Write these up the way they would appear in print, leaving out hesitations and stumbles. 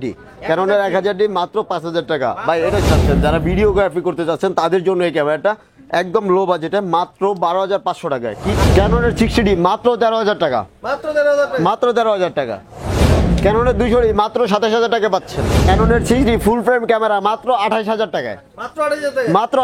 D ক্যাননের 1000 D মাত্র 5000 টাকা ভাই। এটা চাচ্ছেন যারা ভিডিওগ্রাফি করতে চাচ্ছেন তাদের জন্য এই ক্যামেরাটা একদম লো বাজেটে মাত্র 12500 টাকায়। কি ক্যাননের 60 ডি মাত্র 13000 টাকা, মাত্র 13000 টাকা। ক্যাননের 200 ডি মাত্র 27000 টাকা পাচ্ছেন। ক্যাননের 60 ডি ফুল ফ্রেম ক্যামেরা মাত্র 28000 টাকায়, মাত্র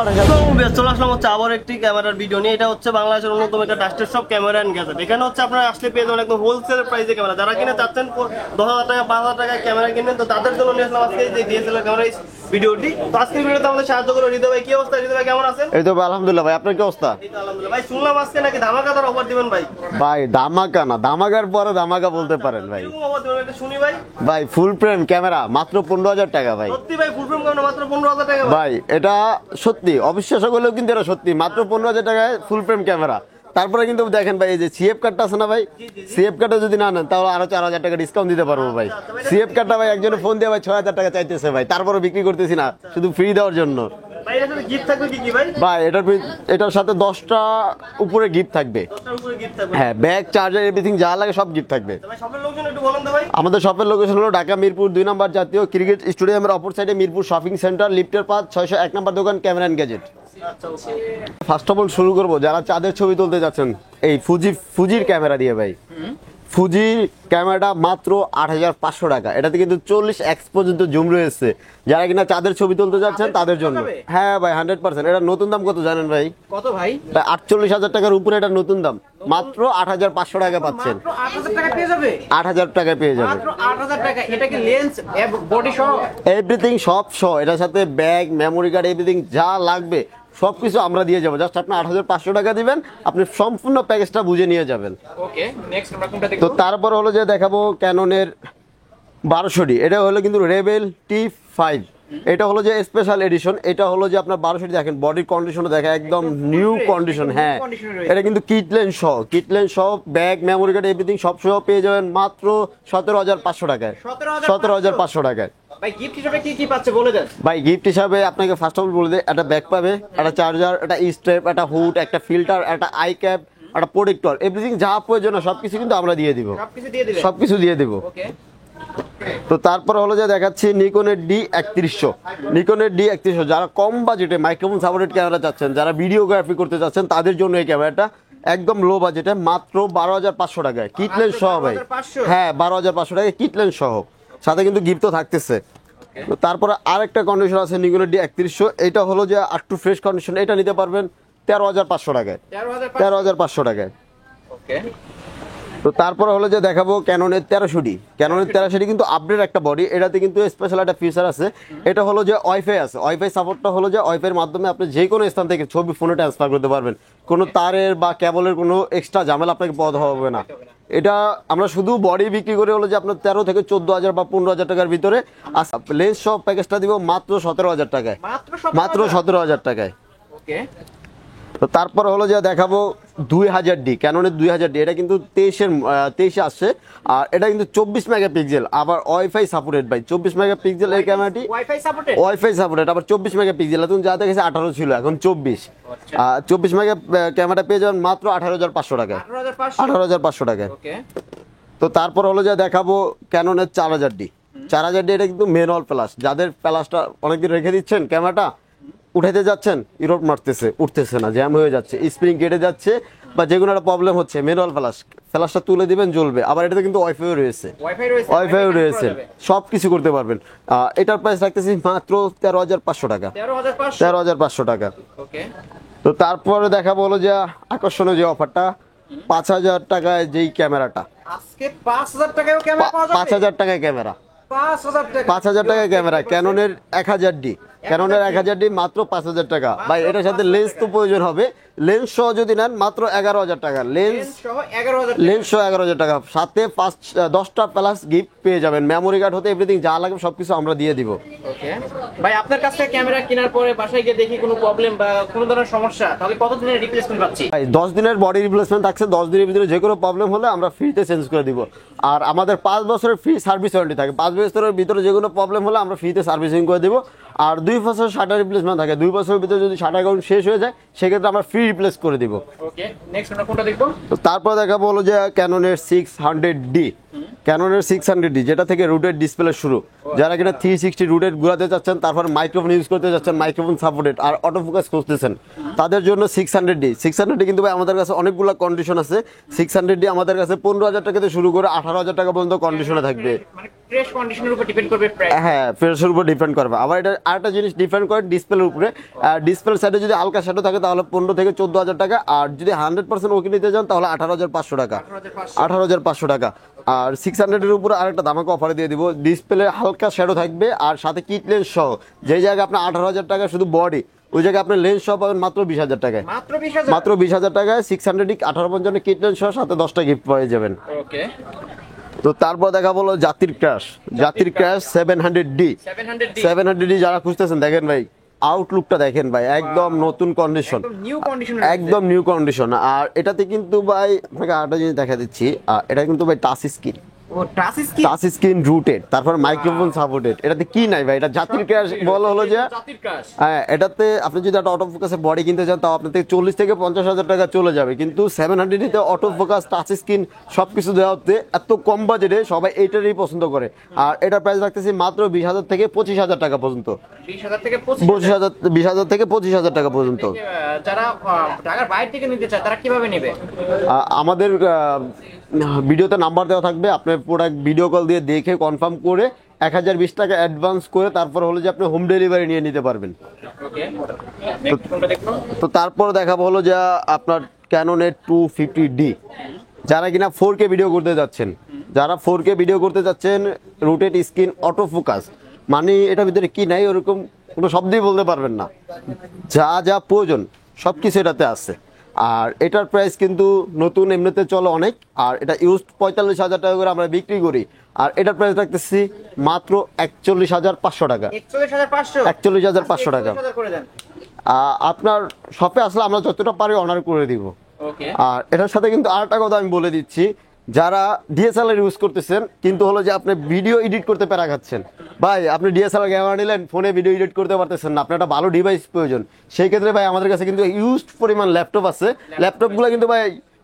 28000। চলে আসলাম হচ্ছে আবার একটি ক্যামেরার ভিডিও নিয়ে। এটা হচ্ছে বাংলাদেশের অন্যতম একটা ডাস্টের সব ক্যামেরা এন্ড গ্যাজেট। এখানে হচ্ছে আপনারা আসলে পেয়ে যাবেন একদম হোলসেল প্রাইসে ক্যামেরা। যারা কিনে চাচ্ছেন 10000 টাকা 5000 টাকায় ক্যামেরা কিনেন, তো তাদের জন্য নিয়ে আসলাম আজকে যে ডিএসএলআর ক্যামেরা ভিডিওটি। তো আজকের ভিডিওতে আমাদের সাহায্য করবে হৃদয় ভাই। কি অবস্থা হৃদয় ভাই, কেমন আছেন? এই তো আলহামদুলিল্লাহ ভাই, আপনার কি অবস্থা? এই তো আলহামদুলিল্লাহ ভাই। শুনলাম আজকে নাকি ধামাকাদার অফার দিবেন ভাই। ভাই ধামাকা না, ধামাকার পরে ধামাকা বলতে পারেন ভাই। কিরকম অফার দিবেন এটা শুনি ভাই। ভাই ফুল ফ্রেম ক্যামেরা মাত্র 15000 টাকা ভাই। সত্যি ভাই ফুল ফ্রেম ক্যামেরা মাত্র 15000 টাকা ভাই? এটা সত্যি, অবিশ্বাস্য করলেও কিন্তু এটা সত্যি। মাত্র 15000 টাকায় ফুল ফ্রেম ক্যামেরা। তারপরে কিন্তু দেখেন ভাই, এই যে সিএফ কার্ডটা আছে না ভাই, সিএফ কার্ডটা যদি না নেন তাহলে আরো 4000 টাকা ডিসকাউন্ট দিতে পারবো ভাই। সিএফ কার্ডটা ভাই একজনে ফোন দিয়ে ভাই 6000 টাকা চাইতেছে ভাই, তারপরে বিক্রি করতেছি না, শুধু ফ্রি দেওয়ার জন্য ভাই। এটার সাথে গিফট থাকবে কি কি ভাই? ভাই এটার সাথে 10টা উপরে গিফট থাকবে। 10টার উপরে গিফট থাকবে? হ্যাঁ, ব্যাগ, চার্জার, এভরিথিং যা লাগে সব গিফট থাকবে। ভাই শপের লোকেশন একটু বলেন তো ভাই। আমাদের শপের লোকেশন হলো ঢাকা মিরপুর 2 নম্বর জাতীয় ক্রিকেট স্টেডিয়ামের অপর সাইডে মিরপুর শপিং সেন্টার, লিফটের 601 নম্বর দোকান, ক্যামেরা এন্ড গ্যাজেট। আচ্ছা ওকে। ফার্স্ট অফ অল শুরু করবো যারা চাঁদের ছবি তুলতে যাচ্ছেন এই ফুজির ক্যামেরা দিয়ে ভাই। ফুজির ক্যামেরাটা মাত্র 8500 টাকা। এটাতে কিন্তু 40x পর্যন্ত জুম রয়েছে। যারা কিনা চাঁদের ছবি তুলতে যাচ্ছেন তাদের জন্য। হ্যাঁ ভাই 100%। এটা নতুন দাম কত জানেন ভাই? কত ভাই? 48000 টাকার উপরে এটা নতুন দাম। মাত্র 8500 টাকা পাচ্ছেন। মাত্র 8000 টাকা পেয়ে যাবে? 8000 টাকায় পেয়ে যাবেন। মাত্র 8000 টাকা। এটা কি লেন্স বডি সহ? এভরিথিং সব সহ। এটার সাথে ব্যাগ, মেমোরি কার্ড, এভরিথিং যা লাগবে সবকিছু আমরা দিয়ে যাবো। জাস্ট আপনি 8500 টাকা দিবেন, আপনি সম্পূর্ণ প্যাকেজটা বুঝে নিয়ে যাবেন। ওকে, নেক্সট আমরা কোনটা দেখব? তো তারপর হলো যে দেখাবো ক্যাননের 1200 ডি। এটা হলো কিন্তু রেবেল T5। এটা হলো যে স্পেশাল এডিশন। এটা হলো যে আপনার 1200 ডি দেখেন, বডির কন্ডিশনও দেখা একদম নিউ কন্ডিশন। হ্যাঁ, এটা কিন্তু কিটলেন সহ ব্যাগ, মেমোরি কার্ড, এভরিথিং সব সহ পেয়ে যাবেন মাত্র 17500 টাকায়। 17500 টাকায়। ভাই গিফট হিসেবে কি কি পাচ্ছে বলে দেন। ভাই গিফট হিসাবে আপনাকে ফার্স্ট অফ অল বলে দেয়, একটা ব্যাগ পাবে, একটা চার্জার, একটা স্ট্রেপ, একটা হুড, একটা ফিল্টার, একটা আই ক্যাপ, একটা প্রোটেক্টর, এভরিথিং যা প্রয়োজন সবকিছু কিন্তু আমরা দিয়ে দিব। সবকিছু দিয়ে দিব। ওকে। তো তারপর হলো যে দেখাচ্ছি নিকনের D3100। নিকনের D3100 যারা কম বাজেটে মাইক্রোফোন সাপোর্টেড ক্যামেরা চাচ্ছেন, যারা ভিডিওগ্রাফি করতে চাচ্ছেন তাদের জন্য এই ক্যামেরাটা একদম লো বাজেটে মাত্র 12500 টাকায় কিটলেন সহ ভাই। হ্যাঁ 12500 টাকায় কিটলেন সহ, সাথে কিন্তু গিফটও থাকতেছে। তো তারপরে আরেকটা কন্ডিশন আছে নিকনের D3100। এটা হলো যে একটু ফ্রেশ কন্ডিশন। এটা নিতে পারবেন 13500 টাকায়। 13500 টাকায়। ওকে। তো তারপরে হলো যে দেখাবো ক্যাননের 1300 ডি। ক্যাননের 1300 ডি কিন্তু আপডেট একটা বডি। এটাতে কিন্তু স্পেশাল একটা ফিচার আছে। এটা হলো যে ওয়াইফাই আছে। ওয়াইফাই সাপোর্টটা হলো যে ওয়াইফাইয়ের মাধ্যমে আপনি যে কোনো স্থান থেকে ছবি ফোনে ট্রান্সফার করতে পারবেন। কোনো তারের বা কেবলের কোনো এক্সট্রা ঝামেলা আপনাকে পদ হবে না। এটা আমরা শুধু বডি বিক্রি করে হলো যে আপনার 13 থেকে 14000 বা 15000 টাকার ভিতরে। আর লেন্স সব প্যাকেজটা দিব মাত্র 17000 টাকায়। মাত্র 17000 টাকায়। ওকে। তো তারপর হলো যে দেখাবো 2000 ডি। ক্যাননের 2000 ডি। এটা কিন্তু 23 আসছে। আর এটা কিন্তু 24 মেগাপিক্সেল, আবার ওয়াইফাই সাপোর্টেড ভাই। 24 মেগাপিক্সেল এই ক্যামেরাটি ওয়াইফাই সাপোর্টেড, আবার 24 মেগাপিক্সেল। এখন যা দেখেছে 18 ছিল, এখন 24। 24 মেগা ক্যামেরা পেয়ে যাবেন মাত্র 18500 টাকায়। 18500 টাকায়। তো তারপর হলো যে দেখাবো ক্যাননের 4000 ডি। 4000 ডি এটা কিন্তু ম্যানুয়াল প্লাস। যাদের প্লাসটা অনেকদিন রেখে দিচ্ছেন, ক্যামেরাটা উঠাইতে যাচ্ছেন, ইরোড মারতেছে, উঠতেছে না, জ্যাম হয়ে যাচ্ছে, স্প্রিং কেটে যাচ্ছে, বা যে কোনো একটা প্রবলেম হচ্ছে, ম্যানুয়াল ফ্ল্যাশটা তুলে দিবেন, জ্বলবে। আবার এটাতে কিন্তু ওয়াইফাইও রয়েছে, সব কিছু করতে পারবেন। এটার প্রাইস রাখতেছি মাত্র 13500 টাকা। 13500 টাকা। তো তারপরে দেখাবো হলো যে আকর্ষণীয় যে অফারটা, 5000 টাকায় যেই ক্যামেরাটা, আজকে 5000 টাকায়ও ক্যামেরা পাওয়া যাবে। 5000 টাকায় ক্যামেরা, 5000 টাকায় ক্যামেরা। ক্যাননের 1000 ডি। ক্যাননের 1000 ডি মাত্র 5000 টাকা ভাই। এটার সাথে লেন্স তো প্রয়োজন হবে। লেন্স সহ যদি নেন মাত্র 11000 টাকা। লেন্স সহ 11000 টাকা, সাথে 10টা প্লাস গিফট পেয়ে যাবেন। মেমোরি কার্ড হতে এভরিথিং যা লাগবে সবকিছু আমরা দিয়ে দিব। ওকে ভাই, আপনার কাছ থেকে ক্যামেরা কেনার পরে বাসায় গিয়ে দেখি কোনো প্রবলেম বা কোনো ধরনের সমস্যা, তাহলে কত দিনের রিপ্লেসমেন্ট পাচ্ছি? ভাই 10 দিনের বডি রিপ্লেসমেন্ট থাকছে। 10 দিনের ভিতরে যে কোনো প্রবলেম হলে আমরা ফ্রিতে চেঞ্জ করে দিব। আর আমাদের 5 বছরের ফ্রি সার্ভিস ওয়ারেন্টি থাকে। 5 বছরের ভিতরে যে কোনো প্রবলেম হলে আমরা ফ্রিতে সার্ভিসিং করে দিব। আর 2 বছর শাটার রিপ্লেসমেন্ট থাকে। 2 বছরের ভিতরে যদি শাটার অ্যাকাউন্ট শেষ হয়ে যায় সেক্ষেত্রে আমরা ফ্রি রিপ্লেস করে দিব। ওকে, নেক্সট আমরা কোনটা দেখব? তো তারপর দেখাবো হলো যে ক্যাননের 600 ডি। ক্যাননের 600D, যেটা থেকে রুটেড ডিসপ্লে শুরু। যারা কিনা 360 রুটেড ঘুরাতে চাচ্ছেন, তারপর মাইক্রোফোন ইউজ করতে চাচ্ছেন, মাইক্রোফোন সাপোর্টেড আর অটো ফোকাস খুঁজতেছেন, তাদের জন্য 600D কিন্তু ভাই আমাদের কাছে অনেকগুলো কন্ডিশন আছে। 600D আমাদের কাছে 15,000 টাকা থেকে শুরু করে 18,000 টাকা পর্যন্ত কন্ডিশনে থাকবে। মানে ফ্রেশ কন্ডিশনের উপর ডিপেন্ড করবে প্রাইস। হ্যাঁ, ফ্রেশের উপর ডিপেন্ড করবে। আবার এটা আরেকটা জিনিস ডিপেন্ড করে ডিসপ্লের উপরে। ডিসপ্লে সাইডে যদি হালকা শ্যাডো থাকে তাহলে 15 থেকে 14,000 টাকা, আর যদি 100% ওকে নিতে চান তাহলে 18,500 টাকা। 18,500 টাকা। আর 600 এর উপরে আরেকটা ধামাকা অফার দিয়ে দিব, ডিসপ্লে হালকা শ্যাডো থাকবে আর সাথে কিট লেন্স সহ। যেই জায়গায় আপনার 18,000 টাকা শুধু বডি, ওই জায়গায় আপনি লেন্স সহ পাবেন মাত্র 20,000 টাকায়। মাত্র 20,000 টাকায় 600 1855 কিট লেন্স সহ সাথে 10টা গিফট পেয়ে যাবেন। ওকে, তো তারপর দেখা বলো জাতির ক্র্যাশ 700D। 700D যারা খুঁজতেছেন, দেখেন ভাই আউটলুকটা দেখেন ভাই, একদম নতুন কন্ডিশন, একদম নিউ কন্ডিশন। আর এটাতে কিন্তু ভাই আপনাকে আরেকটা জিনিস দেখা দিচ্ছি, এটা কিন্তু ভাই touch screen, touch screen rooted, তারপর মাইক্রোফোন সাপোর্টেড। এটাতে কি নাই ভাই, এটা জাতির ক্র্যাশ বলা হলো যে। হ্যাঁ, এটাতে আপনি যদি একটা অটো ফোকাসের বডি কিনতে চান তাও আপনার থেকে 40 থেকে 50,000 টাকা চলে যাবে, কিন্তু 700 তে অটো ফোকাস, টাচ স্ক্রিন সবকিছু দেওয়া হতে এত কম বাজেটে সবাই এইটারই পছন্দ করে। আর এটার প্রাইস রাখতেছি মাত্র 20,000 থেকে 25,000 টাকা পর্যন্ত। 20,000 থেকে 25,000 টাকা পর্যন্ত। যারা ঢাকার বাইরে থেকে নিতে চায় তারা কিভাবে নেবে? আমাদের ভিডিওতে নাম্বার দেওয়া থাকবে, আপনি প্রোডাক্ট ভিডিও কল দিয়ে দেখে কনফার্ম করে 1020 টাকা অ্যাডভান্স করে তারপর হলো যে আপনি হোম ডেলিভারি নিয়ে নিতে পারবেন। তো তারপর দেখাবো হলো যে আপনার ক্যাননের 250D, যারা কিনা 4K ভিডিও করতে যাচ্ছেন, যারা 4K ভিডিও করতে যাচ্ছেন, রুটেড স্ক্রিন, অটো ফোকাস, মানে এটার ভিতরে কি নাই ওরকম কোনো শব্দই বলতে পারবেন না। যা যা প্রয়োজন সব কিছু এটাতে আছে। আর এটার প্রাইস কিন্তু নতুন এমনিতে চলে অনেক, আর এটা ইউজড 45,000 টাকা করে আমরা বিক্রি করি। আর এটার প্রাইস রাখতেছি মাত্র 41,500 টাকা। 41,500 টাকা। আপনার শপে আসলে আমরা যতটা পারি অনার করে দিব। আর এটার সাথে কিন্তু আরেকটা কথা আমি বলে দিচ্ছি, যারা ডিএসএলআর ইউজ করতেছেন কিন্তু হলো যে আপনি ভিডিও এডিট করতে প্যারা খাচ্ছেন, ভাই আপনি ডিএসএলআর ক্যামেরা নিলেন, ফোনে ভিডিও এডিট করতে পারতেছেন না, আপনার একটা ভালো ডিভাইস প্রয়োজন। সেই ক্ষেত্রে ভাই আমাদের কাছে কিন্তু ইউজড পরিমাণ ল্যাপটপ আছে। ল্যাপটপগুলো কিন্তু ভাই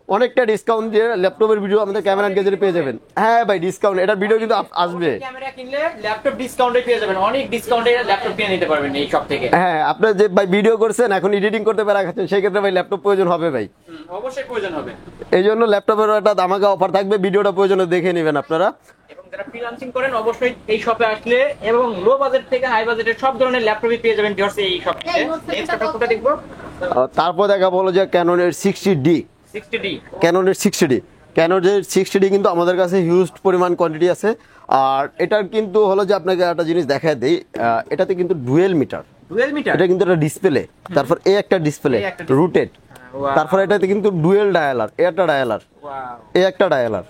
অনেকটা ডিসকাউন্ট দিয়ে ল্যাপটপের ভিডিও আমাদের ক্যামেরা গ্যাজেটে পেয়ে যাবেন। হ্যাঁ ভাই, ডিসকাউন্ট, এটার ভিডিও কিন্তু আসবে। ক্যামেরা কিনলে ল্যাপটপ ডিসকাউন্টে পেয়ে যাবেন, অনেক ডিসকাউন্টে ল্যাপটপ কিনে নিতে পারবেন এই সব থেকে। হ্যাঁ, আপনি যে ভাই ভিডিও করছেন এখন এডিটিং করতে প্যারা খাচ্ছেন, সেই ক্ষেত্রে ভাই ল্যাপটপ প্রয়োজন হবে ভাই, অবশ্যই প্রয়োজন হবে। এই জন্য ল্যাপটপের একটা দামাকা অফার থাকবে, ভিডিওটা প্রয়োজনে দেখে নেবেন আপনারা। এবং যারা ফ্রিল্যান্সিং করেন অবশ্যই এই শপে আসলে এবং লো বাজেট থেকে হাই বাজেটের সব ধরনের ল্যাপটপই পেয়ে যাবেন ভিউয়ার্স এই শপ থেকে। নেক্সট আমরা কোনটা দেখবো? তারপর দেখা বলো যে ক্যাননের 60D। ক্যাননের 60D কিন্তু আমাদের কাছে হিউজ পরিমাণ কোয়ান্টিটি আছে। আর এটার কিন্তু হলো যে আপনাকে একটা জিনিস দেখায় দেই, এটাতে কিন্তু ডুয়েল মিটার, এটা কিন্তু একটা ডিসপ্লে, তারপর এই একটা ডিসপ্লে রুটেড, তারপর এটাতে কিন্তু ডুয়েল ডায়ালার, এই একটা ডায়ালার।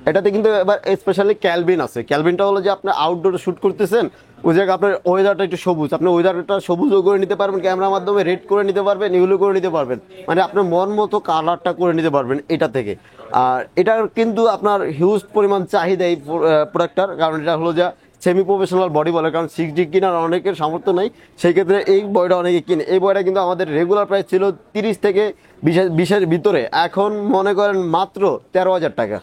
এটাতে কিন্তু এবার স্পেশালি ক্যালভিন আছে। ক্যালভিনটা হলো যে আপনি আউটডোরে শুট করতেছেন, ওই জায়গায় আপনার ওয়েদারটা একটু সবুজ, আপনি ওয়েদারটা সবুজও করে নিতে পারবেন, ক্যামেরার মাধ্যমে রেড করে নিতে পারবেন, ইউলো করে নিতে পারবেন, মানে আপনার মন মতো কালারটা করে নিতে পারবেন এটা থেকে। আর এটার কিন্তু আপনার হিউজ পরিমাণ চাহিদা এই প্রোডাক্টটার, কারণ এটা হলো যে সেমি প্রফেশনাল বডি বলে, কারণ 6D কেনার অনেকের সামর্থ্য নেই, সেই ক্ষেত্রে এই বয়টা অনেকে কিনে। এই বয়টা কিন্তু আমাদের রেগুলার প্রাইস ছিল 30 থেকে 20-এর ভিতরে, এখন মনে করেন মাত্র 13,000 টাকা।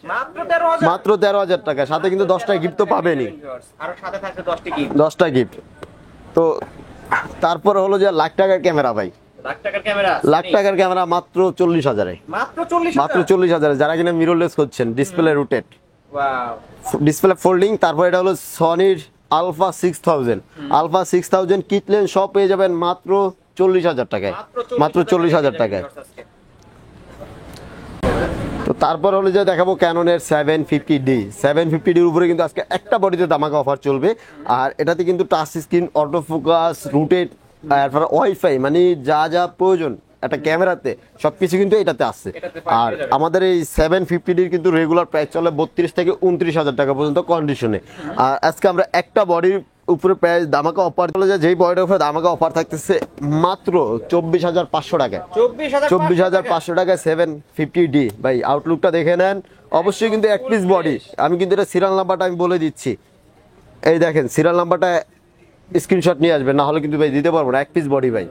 মাত্র 13,000 টাকা, সাথে কিন্তু 10টা গিফট তো পাবেনই, আর সাথে থাকবে 10টা গিফট। তো তারপর হলো যে লাখ টাকার ক্যামেরা ভাই, লাখ টাকার ক্যামেরা মাত্র 40,000-এ, মাত্র 40,000-এ, যারা কিনা মিররলেস করছেন, ডিসপ্লে রুটেড, ডিসপ্লে ফোল্ডিং। তারপর এটা হলো সনির আলফা 6000 কিট লেন্স সব পেয়ে যাবেন মাত্র 40,000 টাকায়, মাত্র 40,000 টাকায়। তো তারপর হলো যে দেখাবো ক্যাননের 750Dর উপরে কিন্তু আজকে একটা বডিতে ধামাকা অফার চলবে। আর এটাতে কিন্তু touch screen, auto focus, rooted, তারপর ওয়াইফাই, মানে যা যা প্রয়োজন একটা ক্যামেরাতে সবকিছু কিন্তু এটাতে আসছে। আর আমাদের এই 750Dর কিন্তু রেগুলার প্রাইস চলে 32 থেকে 29,000 টাকা পর্যন্ত কন্ডিশনে। আর আজকে আমরা একটা বডির উপরে প্রাইস ধামাকা অফার চলে যায়, যেই বডির উপরে ধামাকা অফার থাকতেছে মাত্র 24,500 টাকায়, 24,500 টাকায় 750D। ভাই আউটলুকটা দেখে নেন, অবশ্যই কিন্তু এক পিস বডি। আমি কিন্তু এটা সিরিয়াল নাম্বারটা আমি বলে দিচ্ছি, এই দেখেন সিরিয়াল নাম্বারটা স্ক্রিনশট নিয়ে আসবেন, না হলে কিন্তু ভাই দিতে পারবো না। এক পিস বডি ভাই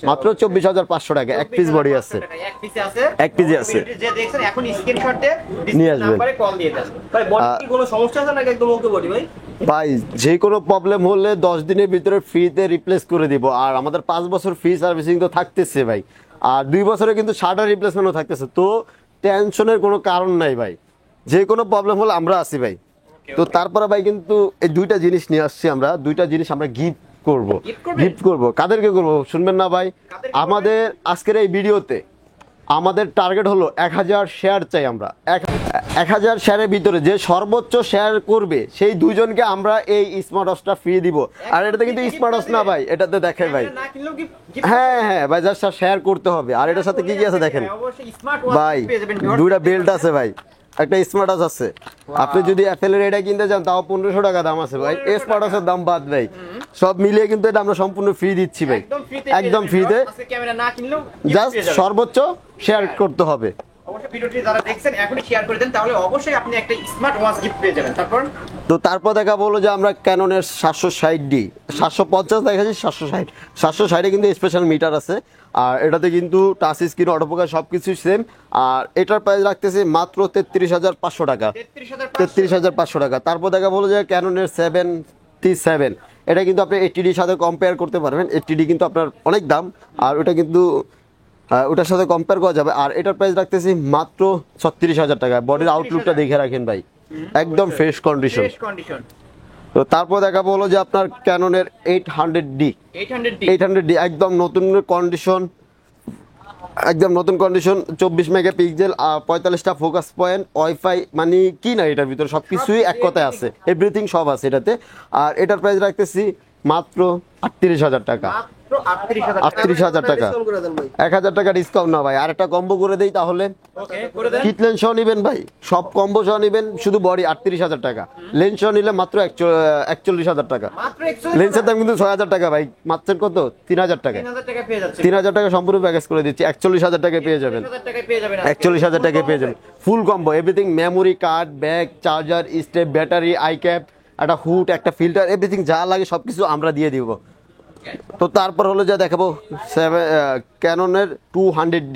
মাত্র 24,500 টাকা, এক পিস বডি আছে, এক পিসে আছে, এক পিসে আছে। যে দেখছেন এখন স্ক্রিনশট দিয়ে নিয়ে আসবেন। নাম্বারে কল দিয়ে দেন। ভাই বডি কি কোনো সমস্যা আছে নাকি একদম ওকে বডি ভাই? ভাই যে কোনো প্রবলেম হলে 10 দিনের ভিতরে ফ্রিতে রিপ্লেস করে দিব। আর আমাদের 5 বছর ফ্রি সার্ভিসিং তো থাকতেছে ভাই, আর 2 বছরে কিন্তু শাটার রিপ্লেসমেন্টও থাকতেছে। তো টেনশনের কোনো কারণ নাই ভাই, যে কোনো প্রবলেম হলে আমরা আছি ভাই। তো তারপরে ভাই কিন্তু এই দুইটা জিনিস নিয়ে আসছি আমরা, দুইটা জিনিস আমরা গিফট করব। Gift করবেন? গিফট করব কাদেরকে করব শুনবেন না ভাই? কাদেরকে আমাদের আজকের এই ভিডিওতে আমাদের টার্গেট হলো 1000 শেয়ার চাই আমরা। 1000 শেয়ারের ভিতরে যে সর্বোচ্চ শেয়ার করবে সেই দুজনকে আমরা এই স্মার্ট ওয়াচটা ফ্রি দিব। আর এটাতে কিন্তু স্মার্ট ওয়াচ না ভাই, এটাতে দেখেন ভাই, না কিনলেও হ্যাঁ হ্যাঁ ভাই, জাস্ট শেয়ার করতে হবে। আর এটার সাথে কি কি আছে দেখেন অবশ্যই স্মার্ট ওয়াচ ভাই, পেয়ে যাবেন viewers। দুইটা বেল্ট আছে ভাই, একটা স্মার্ট ওয়াচ আছে। আপনি যদি অ্যাপেলের এটা কিনতে চান তাও 1500 টাকা দাম আছে ভাই, স্মার্ট ওয়াচের দাম বাদ ভাই। সব মিলিয়ে কিন্তু এটা আমরা সম্পূর্ণ ফ্রি দিচ্ছি ভাই, একদম ফ্রিতে, একদম ফ্রিতে। আজকে ক্যামেরা না কিনলেও জাস্ট সর্বোচ্চ শেয়ার করতে হবে। অবশ্যই ভিডিওটি যারা দেখছেন এখনই শেয়ার করে দেন, তাহলে অবশ্যই আপনি একটা স্মার্ট ওয়াচ গিফট পেয়ে যাবেন। তারপর দেখা বলো যে আমরা ক্যাননের 760D 750 দেখাচ্ছি, 760 760 কিন্তু স্পেশাল মিটার আছে। আর এটাতে কিন্তু টাচ স্ক্রিন, অটোফোকাস সব কিছু সেম। আর এটার প্রাইস রাখতেছি মাত্র 33,500 টাকা, 33,500 টাকা। তারপর দেখা বলো যে ক্যাননের 77, এটা কিন্তু আপনি 80ডির সাথে কম্পেয়ার করতে পারবেন। 80ডি কিন্তু আপনার অনেক দাম, আর ওটা কিন্তু ওটার সাথে কম্পেয়ার করা যাবে। আর এটার প্রাইস রাখতেছি মাত্র 36,000 টাকা। বডির আউটলুকটা দেখে রাখেন ভাই, একদম ফ্রেশ কন্ডিশন। তো তারপর দেখাবো হলো যে আপনার ক্যাননের 800D 800D একদম নতুন কন্ডিশন, একদম নতুন কন্ডিশন, 24 মেগাপিক্সেল আর 45টা ফোকাস পয়েন্ট, ওয়াইফাই, মানে কি না এটার ভিতরে সব কিছুই এক কথায় আছে, এভরিথিং সব আছে এটাতে। আর এটার প্রাইস রাখতেছি মাত্র 38,000 টাকা, 38,000 টাকা, 1,000 টাকা ডিসকাউন্ট না ভাই। আর একটা কম্বো করে দেই তাহলে, কিট লেন্স সহ নিবেন ভাই, সব কম্বো সহ নিবেন, শুধু বডি 38,000 টাকা, লেন্স সহ নিলে মাত্র 41,000 টাকা। লেন্সের দাম কিন্তু 6,000 টাকা ভাই, মাত্র কত 3,000 টাকা, 3,000 টাকা সম্পূর্ণ প্যাকেজ করে দিচ্ছি, 41,000 টাকায় পেয়ে যাবেন, 41,000 টাকায় পেয়ে যাবেন ফুল combo, everything, memory card, bag, charger, step, battery, I cap, একটা হুড, একটা ফিল্টার, এভরিথিং যা লাগে সবকিছু আমরা দিয়ে দিব। তো তারপর হলো যা দেখাবো ক্যাননের 200D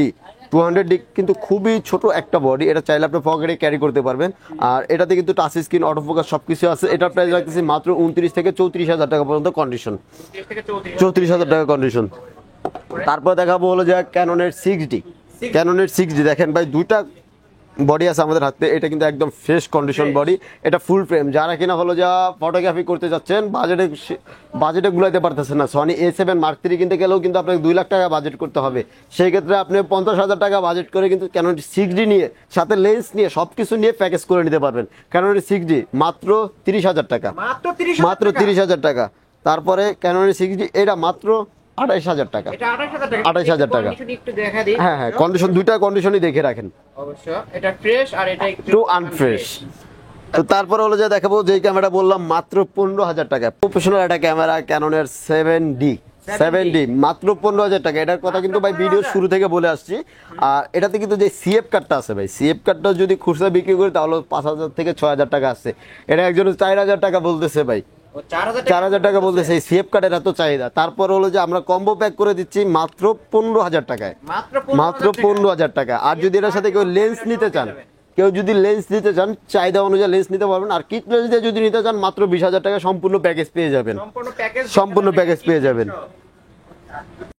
কিন্তু খুবই ছোট একটা বডি, এটা চাইলে আপনি পকেটে ক্যারি করতে পারবেন। আর এটাতে কিন্তু টাচ স্ক্রিন, অটোফোকাস সব কিছু আছে। এটার প্রাইস রাখতেছি মাত্র 29 থেকে 34,000 টাকা পর্যন্ত কন্ডিশন, 34,000 টাকা কন্ডিশন। তারপর দেখাবো হলো যে ক্যাননের 6D দেখেন ভাই, দুইটা বডি আছে আমাদের হাতে। এটা কিন্তু একদম ফ্রেশ কন্ডিশন বডি, এটা ফুল ফ্রেম। যারা কিনা হলো যা ফটোগ্রাফি করতে যাচ্ছেন, বাজেটে গুলাইতে পারতেছেন না, সনি A7 Mark III কিনতে গেলেও কিন্তু আপনাকে 2 লাখ টাকা বাজেট করতে হবে। সেই ক্ষেত্রে আপনি 50,000 টাকা বাজেট করে কিন্তু ক্যানন 6D নিয়ে, সাথে লেন্স নিয়ে, সব কিছু নিয়ে প্যাকেজ করে নিতে পারবেন। ক্যানন 6D মাত্র 30,000 টাকা, মাত্র 30,000 টাকা। তারপরে ক্যানন 6D এটা মাত্র 28,000 টাকা, 28,000 টাকা। হ্যাঁ হ্যাঁ, কন্ডিশন, দুইটা কন্ডিশনই দেখে রাখেন, অবশ্য এটা ফ্রেশ আর এটা একটু আনফ্রেশ। তো তারপর হলো যে দেখাবো যে ক্যামেরা বললাম মাত্র 15,000 টাকা, প্রফেশনাল একটা ক্যামেরা ক্যাননের 7D মাত্র 15,000 টাকা। এটার কথা কিন্তু ভাই ভিডিও শুরু থেকে বলে আসছি। আর এটাতে কিন্তু যে সিএফ কার্ডটা আছে ভাই, সিএফ কার্ডটা যদি খুচরা বিক্রি করি তাহলে 5,000 থেকে 6,000 টাকা আছে। এটা একজন 4,000 টাকা বলতেছে ভাই, 4,000 টাকা বলতেছে এই সিএফ কার্ডের এত চাহিদা। তারপর হলো যে আমরা কম্বো প্যাক করে দিচ্ছি মাত্র 15,000 টাকায়, মাত্র 15,000 টাকা। আর যদি এটার সাথে কেউ লেন্স নিতে চান, চাহিদা অনুযায়ী লেন্স নিতে পারবেন। আর কিট লেন্স দিয়ে যদি নিতে চান মাত্র 20,000 টাকা সম্পূর্ণ প্যাকেজ পেয়ে যাবেন, সম্পূর্ণ প্যাকেজ পেয়ে যাবেন।